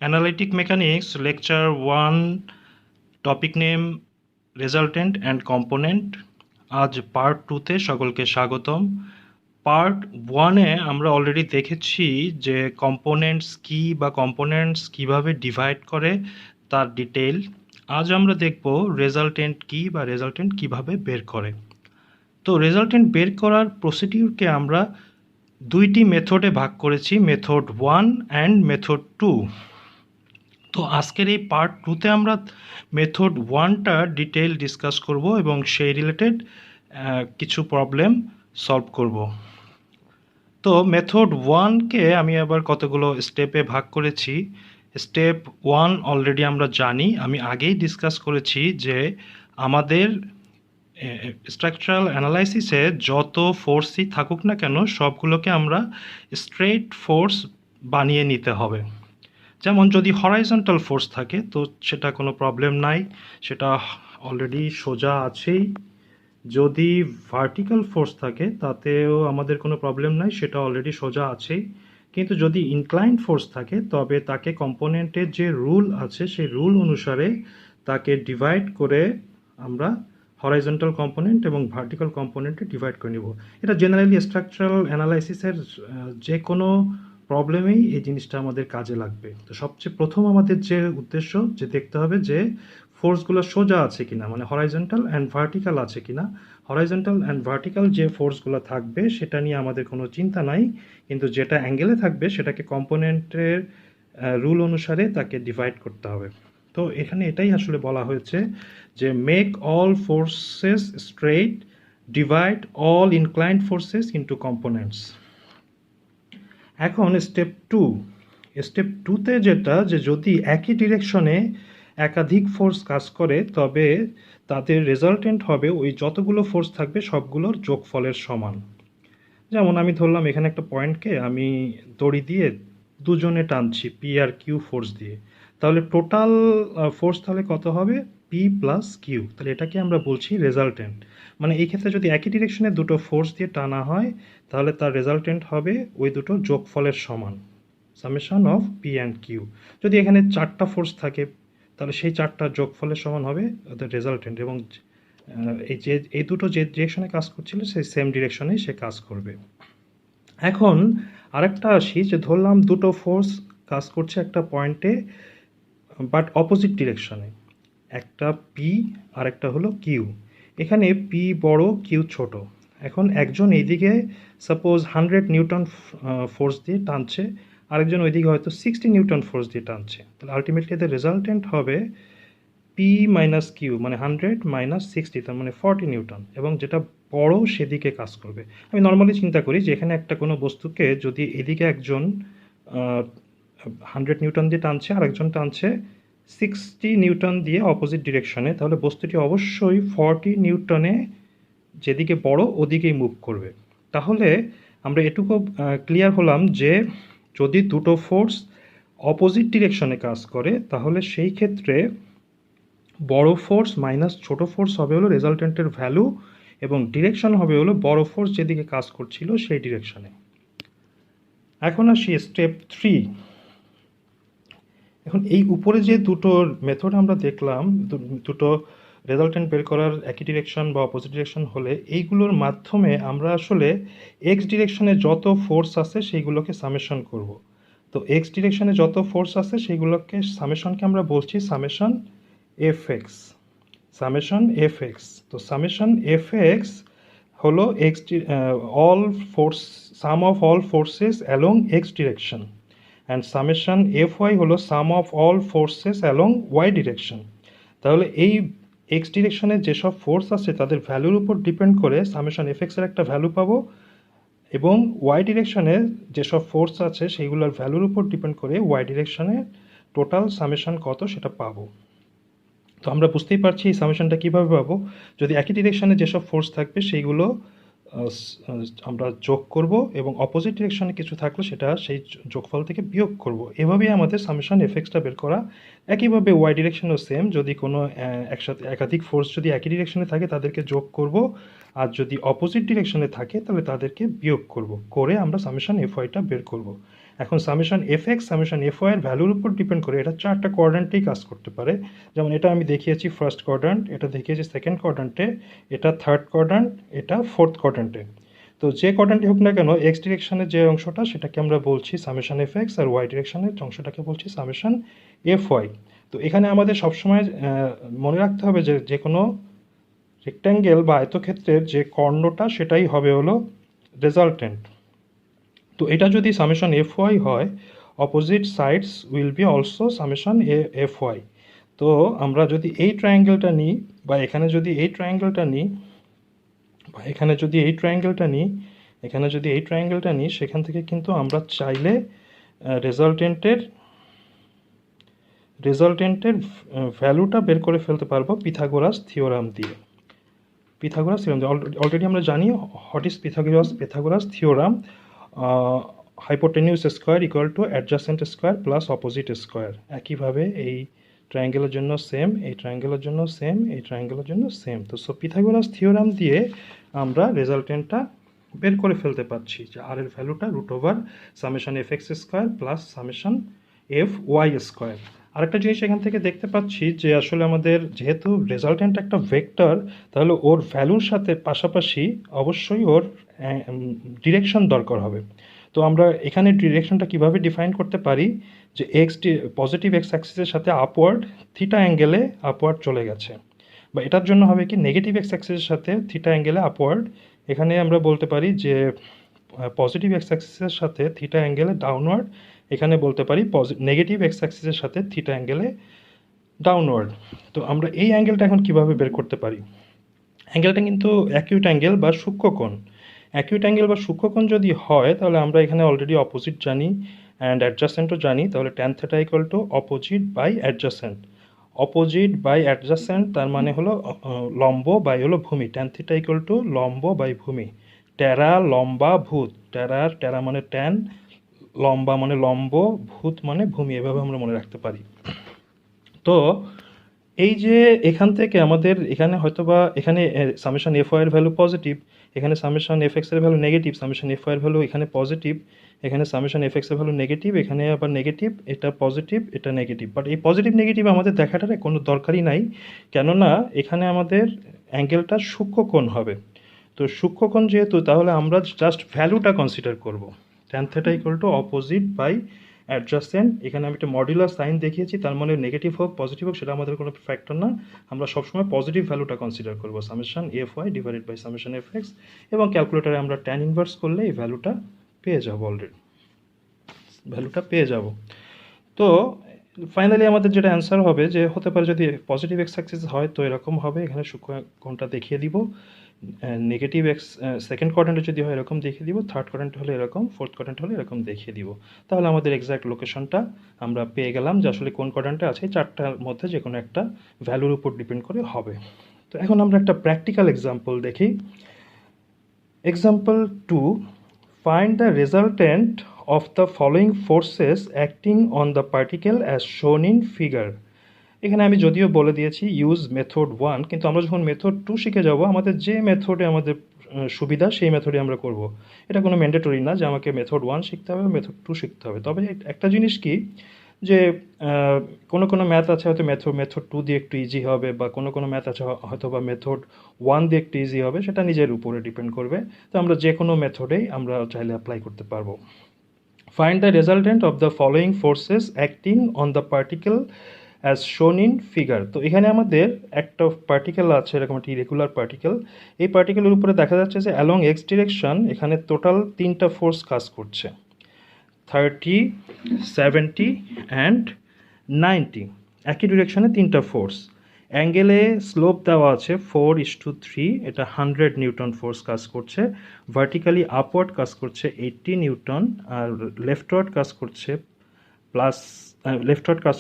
Analytic Mechanics, Lecture-1, topic name Resultant and Component. আজ part 2তে সকলকে স্বাগতম। পার্ট 1-এ আমরা অলরেডি দেখেছি যে কম্পোনেন্টস কি বা কম্পোনেন্টস কিভাবে ডিভাইড করে তার ডিটেইল। আজ আমরা দেখব রেজাল্টেন্ট কি বা রেজাল্টেন্ট কিভাবে বের করে। তো রেজাল্টেন্ট বের করার প্রসিডিউরকে আমরা দুইটি মেথডে ভাগ করেছি, মেথড 1 অ্যান্ড মেথড 2। তো আজকের এই পার্ট 2তে আমরা মেথড 1টা ডিটেইল ডিসকাস করব এবং সেই রিলেটেড কিছু প্রবলেম সলভ করব। তো মেথড 1কে আমি আবার কতগুলো স্টেপে ভাগ করেছি। স্টেপ 1 অলরেডি আমরা জানি, আমি আগেই ডিসকাস করেছি যে আমাদের স্ট্রাকচারাল অ্যানালাইসিসে যত ফোর্সই থাকুক না কেন সবগুলোকে আমরা স্ট্রেট ফোর্স বানিয়ে নিতে হবে। যেমন যদি হরাইজন্টাল ফোর্স থাকে তো সেটা কোনো প্রবলেম নাই, সেটা অলরেডি সোজা আছেই। যদি ভার্টিক্যাল ফোর্স থাকে তাতেও আমাদের কোনো প্রবলেম নাই, সেটা অলরেডি সোজা আছেই। কিন্তু যদি ইনক্লাইন্ড ফোর্স থাকে তবে তাকে কম্পোনেন্টের যে রুল আছে সেই রুল অনুসারে তাকে ডিভাইড করে আমরা হরাইজন্টাল কম্পোনেন্ট এবং ভার্টিক্যাল কম্পোনেন্টে ডিভাইড করে নিব। এটা জেনারেলি স্ট্রাকচারাল অ্যানালাইসিসের যে কোনো প্রবলেমেই এই জিনিসটা আমাদের কাজে লাগবে। তো সবচেয়ে প্রথম আমাদের যে উদ্দেশ্য যে দেখতে হবে যে ফোর্সগুলো সোজা আছে কিনা, মানে হরাইজন্টাল অ্যান্ড ভার্টিক্যাল আছে কিনা। হরাইজন্টাল অ্যান্ড ভার্টিক্যাল যে ফোর্সগুলো থাকবে সেটা নিয়ে আমাদের কোনো চিন্তা নাই, কিন্তু যেটা অ্যাঙ্গেলে থাকবে সেটাকে কম্পোনেন্টের রুল অনুসারে তাকে ডিভাইড করতে হবে। তো এখানে এটাই আসলে বলা হয়েছে যে make all forces straight, divide all inclined forces into components. এখন স্টেপ 2তে যেটা যে যদি একই ডিরেকশনে একাধিক ফোর্স কাজ করে তবে তাদের রেজাল্টেন্ট হবে ওই যতগুলো ফোর্স থাকবে সবগুলোর যোগফলের সমান। যেমন আমি ধরলাম এখানে একটা পয়েন্টকে আমি দড়ি দিয়ে দুজনে টানছি পি আর কিউ ফোর্স দিয়ে, তাহলে টোটাল ফোর্স তাহলে কত হবে? P plus Q. তাহলে এটাকে আমরা বলছি রেজাল্টেন্ট। মানে এই ক্ষেত্রে যদি একই ডিরেকশনে দুটো ফোর্স দিয়ে টানা হয় তাহলে তার রেজাল্টেন্ট হবে ওই দুটো যোগফলের সমান, summation of P and Q. যদি এখানে 4টা ফোর্স থাকে তাহলে সেই 4টার যোগফলের সমান হবে ওদের রেজাল্টেন্ট, এবং এই দুটো যে ডিরেকশনে কাজ করছিল সেই সেম ডিরেকশনেই সে কাজ করবে। এখন আরেকটা আসি, যে ধরলাম দুটো ফোর্স কাজ করছে একটা পয়েন্টে বাট অপোজিট ডিরেকশনে, একটা পি আর একটা হলো কিউ। এখানে পি বড় কিউ ছোট। এখন একজন এইদিকে সাপোজ 100 নিউটন ফোর্স দিয়ে টানছে, আরেকজন ওইদিকে হয়তো 60 নিউটন ফোর্স দিয়ে টানছে। তাহলে আলটিমেটলি এদের রেজাল্টেন্ট হবে পি মাইনাস কিউ, মানে 100 মাইনাস 60, তার মানে 40 নিউটন, এবং যেটা বড় সেদিকে কাজ করবে। আমি নর্মালি চিন্তা করি যে এখানে একটা কোনো বস্তুকে যদি এদিকে একজন 100 নিউটন দিয়ে টানছে আর একজন টানছে 60 নিউটন দিয়ে অপোজিট ডিরেকশনে, তাহলে বস্তুটি অবশ্যই 40 নিউটনে যেদিকে বড় ওদিকেই মুভ করবে। তাহলে আমরা এটুকু ক্লিয়ার হলাম যে যদি দুটো ফোর্স অপোজিট ডিরেকশনে কাজ করে তাহলে সেই ক্ষেত্রে বড় ফোর্স মাইনাস ছোট ফোর্স হবে হলো রেজাল্টেন্টের ভ্যালু, এবং ডিরেকশন হবে হলো বড় ফোর্স যেদিকে কাজ করছিল সেই ডিরেকশনে। এখন আসি স্টেপ 3। এখন এই উপরে যে দুটো মেথড আমরা দেখলাম, দুটো রেজাল্টেন্ট বের করার একই ডিরেকশন বা অপোজিট ডিরেকশন হলে এইগুলোর মাধ্যমে আমরা আসলে এক্স ডিরেকশনে যত ফোর্স আছে সেইগুলোকে সামেশন করব। তো এক্স ডিরেকশনে যত ফোর্স আছে সেইগুলোকে সামেশনকে আমরা বলছি summation F X, summation F X. তো সামেশন এফ এক্স হলো X all force, sum of all forces along X direction, and summation F Y হলো sum of all forces along Y direction. তাহলে এই এক্স ডিরেকশনে যেসব force আছে তাদের ভ্যালুর উপর ডিপেন্ড করে সামেশন এফ এক্সের একটা ভ্যালু পাবো, এবং ওয়াই ডিরেকশনে যেসব ফোর্স আছে সেইগুলোর ভ্যালুর উপর ডিপেন্ড করে ওয়াই ডিরেকশনে টোটাল সামেশন কত সেটা পাবো। তো আমরা বুঝতেই পারছি এই সামেশনটা কীভাবে পাবো। যদি একই ডিরেকশনে যেসব ফোর্স থাকবে সেইগুলো আমরা যোগ করব, এবং অপোজিট ডিরেকশনে কিছু থাকলে সেটা সেই যোগফল থেকে বিয়োগ করব। এভাবেই আমাদের সামেশন এফেক্সটা বের করা। একইভাবে ওয়াই ডিরেকশনও সেম, যদি কোনো একসাথে একাধিক ফোর্স যদি একই ডিরেকশনে থাকে তাদেরকে যোগ করব, আর যদি অপোজিট ডিরেকশনে থাকে তাহলে তাদেরকে বিয়োগ করব, করে আমরা সামেশন এফ ওয়াইটা বের করব। এখন summation F X summation F Y এর ভ্যালুর উপর ডিপেন্ড করে এটা চারটা কোয়াড্রেন্টেই কাজ করতে পারে। যেমন এটা আমি দেখিয়েছি ফার্স্ট কোয়াড্রেন্ট, এটা দেখিয়েছি সেকেন্ড কোয়াড্রেন্টে, এটা থার্ড কোয়াড্রেন্ট, এটা ফোর্থ কোয়াড্রেন্টে। তো যে কোয়াড্রেন্টই হোক না কেন, এক্স ডিরেকশনের যে অংশটা সেটাকে আমরা বলছি সামেশন এফ এক্স, আর ওয়াই ডিরেকশনের অংশটাকে বলছি সামেশন এফ ওয়াই। তো এখানে আমাদের সবসময় মনে রাখতে হবে যে যে কোনো রেক্ট্যাঙ্গেল বা আয়তক্ষেত্রের যে কর্ণটা সেটাই হবে হলো রেজাল্টেন্ট। তো এটা যদি সামেশন এফ ওয়াই হয়, opposite sides will be also summation F Y. তো আমরা যদি এই ট্রায়াঙ্গেলটা নিই, বা এখানে যদি এই ট্রায়াঙ্গেলটা নিই, বা এখানে যদি এই ট্রায়াঙ্গেলটা নিই, এখানে যদি এই ট্রায়াঙ্গেলটা নিই, সেখান থেকে কিন্তু আমরা চাইলে রেজাল্টেন্টের ভ্যালুটা বের করে ফেলতে পারবো পিথাগোরাস থিওরাম দিয়ে। পিথাগোরাস থিওরাম অলরেডি আমরা জানি what is Pythagoras theorem. Hypotenuse square equal to adjacent square plus opposite square. একইভাবে এই ট্রায়াঙ্গেলের জন্য সেম, এই ট্রায়াঙ্গেলের জন্য সেম, এই ট্রায়াঙ্গেলের জন্য সেম। তো পিথাগোরাস থিওরাম দিয়ে আমরা রেজাল্টেন্টটা বের করে ফেলতে পারছি যে আর এর ভ্যালুটা root over summation F X square plus summation F Y square. আরেকটা জিনিস এখান থেকে দেখতে পাচ্ছি যে আসলে আমাদের যেহেতু রেজাল্টেন্ট একটা ভেক্টর, তাহলে ওর ভ্যালুর সাথে পাশাপাশি অবশ্যই ওর ডিরেকশন দরকার হবে। তো আমরা এখানে ডিরেকশনটা কিভাবে ডিফাইন করতে পারি যে পজিটিভ এক্স অ্যাক্সিসের সাথে আপওয়ার্ড থিটা অ্যাঙ্গেলে আপওয়ার্ড চলে গেছে, বা এটার জন্য হবে কি নেগেটিভ এক্স অ্যাক্সিসের সাথে থিটা অ্যাঙ্গেলে আপওয়ার্ড। এখানে আমরা বলতে পারি যে পজিটিভ এক্স অ্যাক্সিসের সাথে থিটা অ্যাঙ্গেলে ডাউনওয়ার্ড, এখানে বলতে পারি নেগেটিভ এক্স অ্যাক্সিসের সাথে থিটা অ্যাঙ্গেলে ডাউনওয়ার্ড। তো আমরা এই অ্যাঙ্গেলটা এখন কিভাবে বের করতে পারি? অ্যাঙ্গেলটা কিন্তু অ্যাকিউট অ্যাঙ্গেল বা সূক্ষ্মকোণ। অ্যাকিউট অ্যাঙ্গেল বা সূক্ষ্মকোণ যদি হয়, তাহলে আমরা এখানে অলরেডি অপোজিট জানি অ্যান্ড অ্যাডজাসেন্টও জানি। তাহলে tan theta equal to opposite by adjacent. Opposite by adjacent তার মানে হলো লম্ব বাই হলো ভূমি। ট্যান থিটা ইকুয়াল টু লম্ব বাই ভূমি। টেরা লম্বা ভূত, টেরা মানে ট্যান, লম্বা মানে লম্ব, ভূত মানে ভূমি, এভাবে আমরা মনে রাখতে পারি। তো এই যে এখান থেকে আমাদের এখানে হয়তোবা এখানে সামেশন এফ ওয়াই এর ভ্যালু পজিটিভ, এখানে সামেশন এফ এক্স এর value negative, summation F Y এর ভ্যালু এখানে পজিটিভ, এখানে সামেশন এফ এক্স এর ভ্যালু নেগেটিভ, এখানে আবার নেগেটিভ, এটা পজিটিভ, এটা নেগেটিভ। বাট এই পজিটিভ নেগেটিভ আমাদের দেখাটার কোনো দরকারই নাই, কেননা এখানে আমাদের অ্যাঙ্গেলটা সূক্ষ্মকোণ হবে। তো সূক্ষ্মকোণ যেহেতু, তাহলে আমরা জাস্ট ভ্যালুটা কনসিডার করব। Tan theta equal to opposite by adjacent. এখানে আমি একটা মডুলার সাইন দেখিয়েছি, তার মানে নেগেটিভ হোক পজিটিভ হোক সেটা আমাদের কোনো ফ্যাক্টর না, আমরা সবসময় পজিটিভ ভ্যালুটা কনসিডার করবো, summation F Y divided by summation F X, এবং ক্যালকুলেটারে আমরা ট্যান ইনভার্স করলে এই ভ্যালুটা পেয়ে যাবো, অলরেডি ভ্যালুটা পেয়ে যাব। তো ফাইনালি আমাদের যেটা অ্যান্সার হবে যে হতে পারে যদি পজিটিভ এক্স অ্যাক্সিস হয় তো এরকম হবে, এখানে সূক্ষ্মকোণটা দেখিয়ে দিব। নেগেটিভ এক্স সেকেন্ড কোয়াড্রেন্টে যদি হয় এরকম দেখিয়ে দিব, থার্ড কোয়াড্রেন্ট হলে এরকম, ফোর্থ কোয়াড্রেন্ট হলে এরকম দেখিয়ে দিব। তাহলে আমাদের এক্স্যাক্ট লোকেশনটা আমরা পেয়ে গেলাম যে আসলে কোন কোয়াড্রেন্টে আছে, চারটার মধ্যে যে কোনো একটা ভ্যালুর উপর ডিপেন্ড করে হবে। তো এখন আমরা একটা প্র্যাকটিক্যাল এক্সাম্পল দেখি। Example 2, find the resultant of the following forces acting on the particle as shown in figure. এখানে আমি যদিও বলে দিয়েছি ইউজ মেথড 1, কিন্তু আমরা যখন মেথড 2 শিখে যাব, আমাদের যে মেথডে আমাদের সুবিধা সেই মেথডে আমরা করব। এটা কোনো ম্যান্ডেটরি না যে আমাকে মেথড 1 শিখতে হবে, মেথড 2 শিখতে হবে। তবে একটা জিনিস কি, যে কোনো ম্যাথ আছে হয়তো মেথড 2 দিয়ে একটু ইজি হবে, বা কোনো ম্যাথ আছে হয়তো বা মেথড 1 দিয়ে একটু ইজি হবে, সেটা নিজের উপরে ডিপেন্ড করবে। তো আমরা যে কোনো মেথডেই আমরা চাইলে অ্যাপ্লাই করতে পারবো। Find the resultant of the following forces acting on the particle as shown in figure. তো এখানে আমাদের একটা পার্টিকেল আছে, এরকম একটি ইরেগুলার পার্টিকেল। এই পার্টিকেলের উপরে দেখা যাচ্ছে যে অ্যালং এক্স ডিরেকশন এখানে টোটাল 3টা ফোর্স কাজ করছে, 30, 70 অ্যান্ড 90। একই ডিরেকশনে 3টা ফোর্স। অ্যাঙ্গেলে স্লোপ দেওয়া আছে 4:3, এটা 100 নিউটন ফোর্স কাজ করছে। ভার্টিক্যালি আপওয়ার্ড কাজ করছে 80 নিউটন, আর লেফটওয়ার্ড কাজ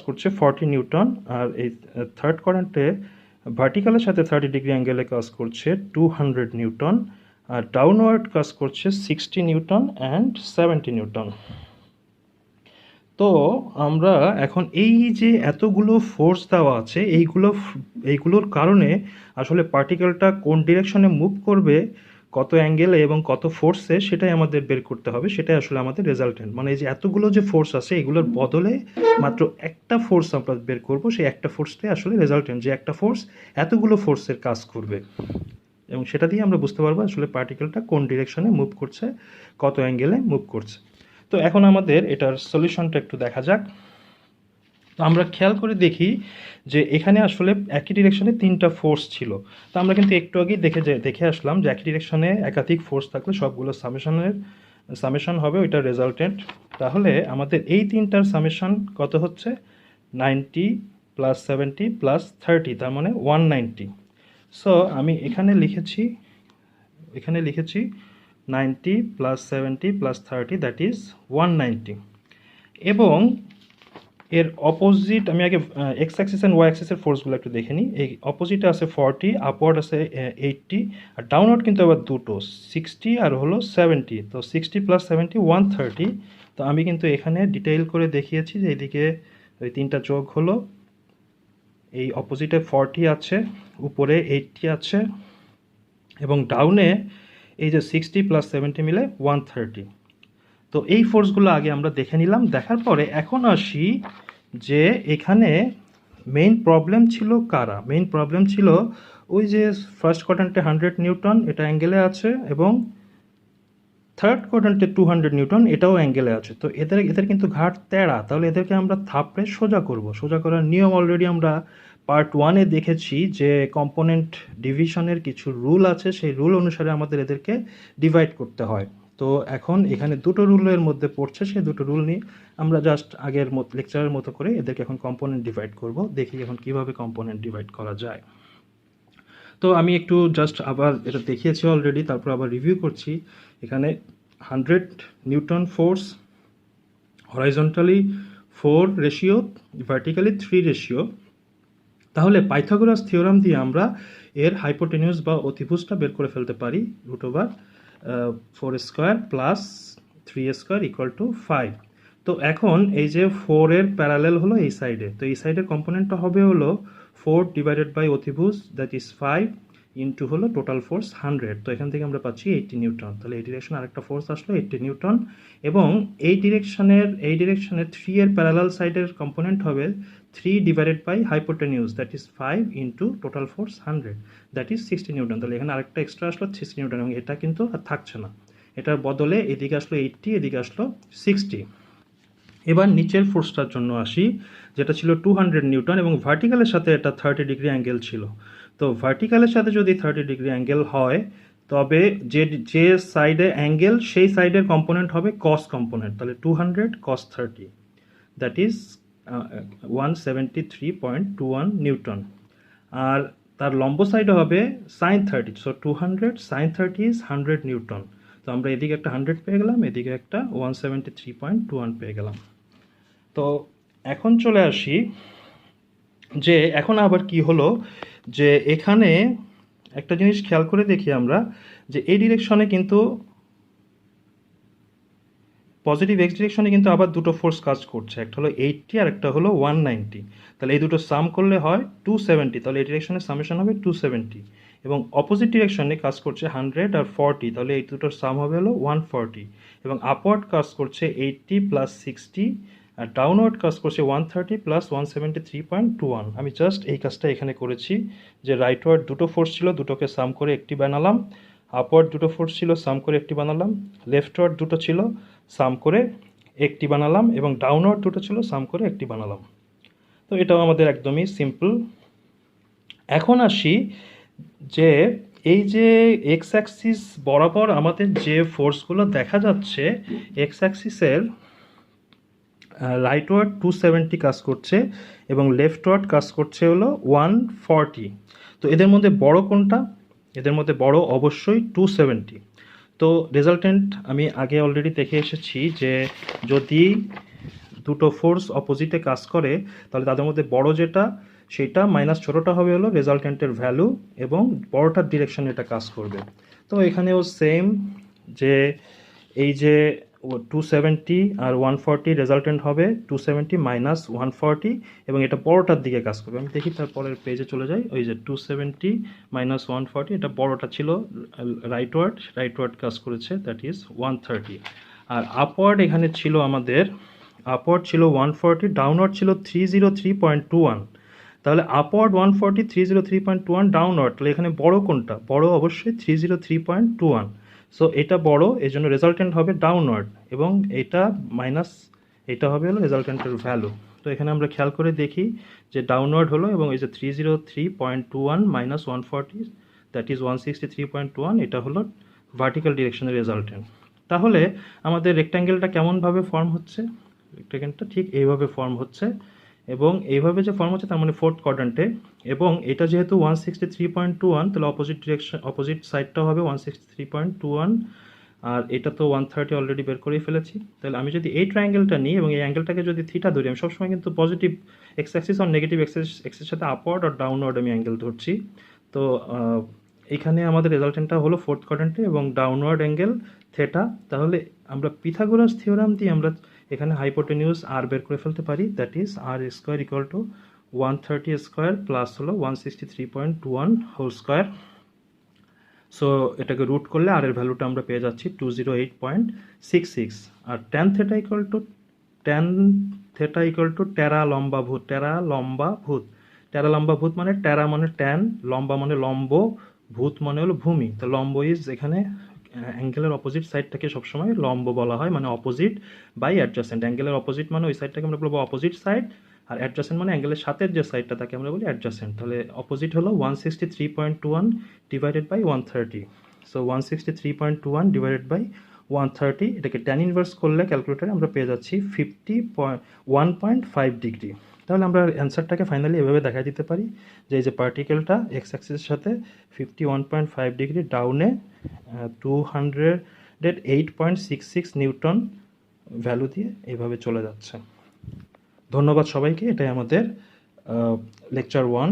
করছে 40 নিউটন। আর এই থার্ড কোয়াড্রেন্টে ভার্টিক্যালের সাথে 30 ডিগ্রি অ্যাঙ্গেলে কাজ করছে 200 নিউটন, আর ডাউনওয়ার্ড কাজ করছে 60 নিউটন অ্যান্ড 70 নিউটন। তো আমরা এখন এই যে এতগুলো ফোর্স দেওয়া আছে, এইগুলোর কারণে আসলে পার্টিকেলটা কোন ডিরেকশনে মুভ করবে, কত অ্যাঙ্গেলে এবং কত ফোর্সে সেটাই আমাদের বের করতে হবে, সেটাই আসলে আমাদের রেজাল্টেন্ট। মানে এই যে এতগুলো যে ফোর্স আছে এগুলোর বদলে মাত্র একটা ফোর্স আমরা বের করব, সেই একটা ফোর্সটাই আসলে রেজাল্টেন্ট, যে একটা ফোর্স এতগুলো ফোর্সের কাজ করবে, এবং সেটা দিয়ে আমরা বুঝতে পারবো আসলে পার্টিকেলটা কোন ডিরেকশনে মুভ করছে, কত অ্যাঙ্গেলে মুভ করছে। তো এখন আমাদের এটার সলিউশনটা একটু দেখা যাক। তো আমরা খেয়াল করে দেখি যে এখানে আসলে একই ডিরেকশনে তিনটা ফোর্স ছিল। তো আমরা কিন্তু একটু আগেই দেখে আসলাম যে একই ডিরেকশনে একাধিক ফোর্স থাকলে সবগুলো সামেশন হবে ওইটা রেজাল্টেন্ট। তাহলে আমাদের এই তিনটার সামেশন কত হচ্ছে? 90 প্লাস 70 প্লাস 30, তার মানে 190। সো আমি এখানে লিখেছি 90 প্লাস 70 প্লাস 30, দ্যাট ইজ 190। এবং এর অপোজিট আমি আগে এক্স অ্যাক্সিস অ্যান্ড ওয়াই অ্যাক্সিসের ফোর্সগুলো একটু দেখে নিই। এই অপোজিটে আছে 40, আপওয়ার্ড আছে 80, আর ডাউনওয়ার্ড কিন্তু আবার দুটো, 60 আর হলো 70। তো 60 প্লাস 70 130। তো আমি কিন্তু এখানে ডিটেইল করে দেখিয়েছি যে এইদিকে ওই তিনটা যোগ হলো, এই অপোজিটে 40 আছে, উপরে 80 আছে, এবং ডাউনে এই যে 60 প্লাস 70 মিলে 130। তো এই ফোর্সগুলো আগে আমরা দেখে নিলাম। দেখার পরে এখন আসি যে এখানে মেইন প্রবলেম ছিল কারা। মেইন প্রবলেম ছিল ওই যে ফার্স্ট কোয়াড্র্যান্টে 100 নিউটন এটা অ্যাঙ্গেলে আছে, এবং থার্ড কোয়াড্র্যান্টে 200 নিউটন এটাও অ্যাঙ্গেলে আছে। তো এদের কিন্তু ঘাট তেড়া, তাহলে এদেরকে আমরা থাপড়ে সোজা করব। সোজা করার নিয়ম অলরেডি আমরা পার্ট 1-এ দেখেছি, যে কম্পোনেন্ট ডিভিশনের কিছু রুল আছে, সেই রুল অনুসারে আমাদের এদেরকে ডিভাইড করতে হয়। তো এখন এখানে দুটো রুলের মধ্যে পড়ছে, সেই দুটো রুল নিয়ে আমরা জাস্ট আগের লেকচারের মতো করে এদেরকে এখন কম্পোনেন্ট ডিভাইড করব। দেখি এখন কিভাবে কম্পোনেন্ট ডিভাইড করা যায়। তো আমি একটু জাস্ট আবার এটা দেখিয়েছি অলরেডি, তারপর আবার রিভিউ করছি। এখানে 100 Newton force, horizontally 4 ratio, vertically 3 ratio. তাহলে পাইথাগোরাস থিওরাম দিয়ে আমরা এর হাইপোটেনিউস বা অতিভুজটা বের করে ফেলতে পারি, √4 square plus 3 square equal two 5। তো এখন এই যে 4 এর প্যারালেল হলো এই সাইডে, তো এই সাইডের কম্পোনেন্টটা হবে হলো 4 ডিভাইডেড বাই অতিভুজ, দ্যাট ইজ 5 ইন্টু হলো টোটাল ফোর্স 100। তো এখান থেকে আমরা পাচ্ছি 80 নিউটন। তাহলে এই ডিরেকশনে আরেকটা ফোর্স আসলো 80 নিউটন, এবং এই ডিরেকশনের 3 এর প্যারালাল সাইডের কম্পোনেন্ট হবে 3 divided by hypotenuse, that is 5 into total force 100, that is 60 newton. তাহলে এখানে আরেকটা এক্সট্রা আসলো 60 নিউটন, এবং এটা কিন্তু আর থাকছে না, এটার বদলে এদিকে আসলো 80, এদিকে আসলো 60। এবার নিচের ফোর্সটার জন্য আসি, যেটা ছিল 200 নিউটন, এবং ভার্টিক্যালের সাথে এটা 30 ডিগ্রি অ্যাঙ্গেল ছিল। তো ভার্টিক্যালের সাথে যদি 30 ডিগ্রি অ্যাঙ্গেল হয়, তবে যে সাইডে অ্যাঙ্গেল সেই সাইডের কম্পোনেন্ট হবে কস কম্পোনেন্ট। তাহলে 200 cos 30, দ্যাট ইজ 173.21 নিউটন। আর তার লম্ব সাইডে হবে sine 30, so 200 sine 30 is 100 newton. তো আমরা এদিকে একটা 100 পেয়ে গেলাম, এদিকে একটা 173.21 পেয়ে গেলাম। তো এখন চলে আসি যে এখন আবার কি হলো, যে এখানে একটা জিনিস খেয়াল করে দেখি আমরা, যে এই ডিরেকশনে কিন্তু পজিটিভ এক্স ডিরেকশনে কিন্তু আবার দুটো ফোর্স কাজ করছে, একটা হলো 80 আর একটা হলো 190। তাহলে এই দুটো সাম করলে হয় 270, তাহলে এই ডিরেকশনের সামেশন হবে 270। এবং অপোজিট ডিরেকশনে কাজ করছে 100 আর 40, তাহলে এই দুটোর সাম হবে হলো 140। এবং আপওয়ার্ড কাজ করছে 80 প্লাস 60, আর ডাউনওয়ার্ড কাজ করছে 130 প্লাস 173.21। আমি জাস্ট এই কাজটা এখানে করেছি, যে রাইটওয়ার্ড দুটো ফোর্স ছিল, দুটোকে সাম করে একটি বানালাম, আপওয়ার্ড দুটো ফোর্স ছিল, সাম করে একটি বানালাম, লেফটওয়ার্ড দুটো ছিল, সাম করে একটি বানালাম, এবং ডাউনওয়ার্ড দুটো ছিল, সাম করে একটি বানালাম। তো এটাও আমাদের একদমই সিম্পল। এখন আসি যে এই যে এক্স অ্যাক্সিস বরাবর আমাদের যে ফোর্সগুলো দেখা যাচ্ছে, এক্স অ্যাক্সিসের রাইটওয়ার্ড 270 কাজ করছে, এবং লেফটওয়ার্ড কাজ করছে হলো 140। তো এদের মধ্যে বড় কোনটা? এদের মধ্যে বড় অবশ্যই 270। তো রেজাল্টেন্ট আমি আগে অলরেডি দেখে এসেছি, যে যদি দুটো ফোর্স অপোজিটে কাজ করে, তাহলে তাদের মধ্যে বড় যেটা সেটা মাইনাস ছোটোটা হবে হলো রেজাল্টেন্টের ভ্যালু, এবং বড়টার ডিরেকশনে এটা কাজ করবে। তো এখানেও সেম, যে এই যে 270 আর 140 রেজাল্টেন্ট হবে 270 মাইনাস 140 এবং এটা বড়টার দিকে কাজ করবে। আমি দেখি তারপরের পেজে চলে যাই। ওই যে 270 মাইনাস 140, এটা বড়টা ছিল রাইটওয়ার্ড কাজ করেছে, দ্যাট ইজ 130। আর আপওয়ার্ড এখানে ছিল আমাদের, আপওয়ার্ড ছিল 140, ডাউনওয়ার্ড ছিল 303.21। তাহলে আপওয়ার্ড 140, 303.21, ডাউনওয়ার্ড, তাহলে এখানে বড় কোনটা? বড় অবশ্যই 303.21। সো এটা বড়, এই জন্য রেজাল্টেন্ট হবে ডাউনওয়ার্ড, এবং এটা মাইনাস এটা হবে হলো রেজাল্টেন্টের ভ্যালু। তো এখানে আমরা খেয়াল করে দেখি যে ডাউনওয়ার্ড হলো, এবং এই যে 303.21 মাইনাস 140, দ্যাট ইজ 163.21, এটা হলো ভার্টিক্যাল ডিরেকশনের রেজাল্টেন্ট। তাহলে আমাদের রেক্ট্যাঙ্গেলটা কেমনভাবে ফর্ম হচ্ছে? রেক্ট্যাঙ্গেলটা ঠিক এইভাবে ফর্ম হচ্ছে, এবং এইভাবে যে ফর্ম হচ্ছে তার মানে ফোর্থ কোয়াড্র্যান্টে, এবং এটা যেহেতু 163.21, তাহলে অপোজিট সাইডটাও হবে 163.21, আর এটা তো 130 অলরেডি বের করেই ফেলেছি। তাহলে আমি যদি এই ট্রায়াঙ্গেলটা নিই এবং এই অ্যাঙ্গেলটাকে যদি থিটা ধরি, আমি সবসময় কিন্তু পজিটিভ এক্স অ্যাক্সিস আর নেগেটিভ এক্সের সাথে আপওয়ার্ড আর ডাউনওয়ার্ড আমি অ্যাঙ্গেল ধরছি। তো এখানে আমাদের রেজাল্টেন্টটা হলো ফোর্থ কোয়াড্র্যান্টে এবং ডাউনওয়ার্ড অ্যাঙ্গেল থেটা। তাহলে আমরা পিথাগোরাস থিওরাম দিয়ে আমরা এখানে হাইপোটেনিউস আর বের করে ফেলতে পারি, that is R square equal to 130 square plus হলো 163.21 হোল স্কোয়ার। সো এটাকে রুট করলে আর এর ভ্যালুটা আমরা পেয়ে যাচ্ছি 208.66। আর ট্যান থেটা ইকুয়াল টু টেরা লম্বা ভূত মানে টেরা মানে ট্যান, লম্বা মানে লম্ব, ভূত মানে হলো ভূমি। তো লম্ব ইজ এখানে অ্যাঙ্গেলের অপোজিট সাইডটাকে সবসময় লম্ব বলা হয়, মানে অপোজিট বাই অ্যাডজাসেন্ট। অ্যাঙ্গেলের অপোজিট মানে ওই সাইডটাকে আমরা বলবো অপোজিট সাইড, আর অ্যাডজাসেন্ট মানে অ্যাঙ্গেলের সাথে যে সাইডটা তাকে আমরা বলি অ্যাডজাসেন্ট। তাহলে অপোজিট হলো 163.21 divided by 130। So 163.21 divided by 130, এটাকে ট্যান ইনভার্স করলে ক্যালকুলেটারে আমরা পেয়ে যাচ্ছি 51.5 ডিগ্রি। তাহলে আমরা অ্যান্সারটাকে ফাইনালি এভাবে দেখা দিতে পারি যে এই যে পার্টিকেলটা এক্স অ্যাক্সিসের সাথে 51.5 ডিগ্রি ডাউনে 208.66 নিউটন ভ্যালু দিয়ে এইভাবে চলে যাচ্ছে। ধন্যবাদ সবাইকে। এটাই আমাদের লেকচার 1।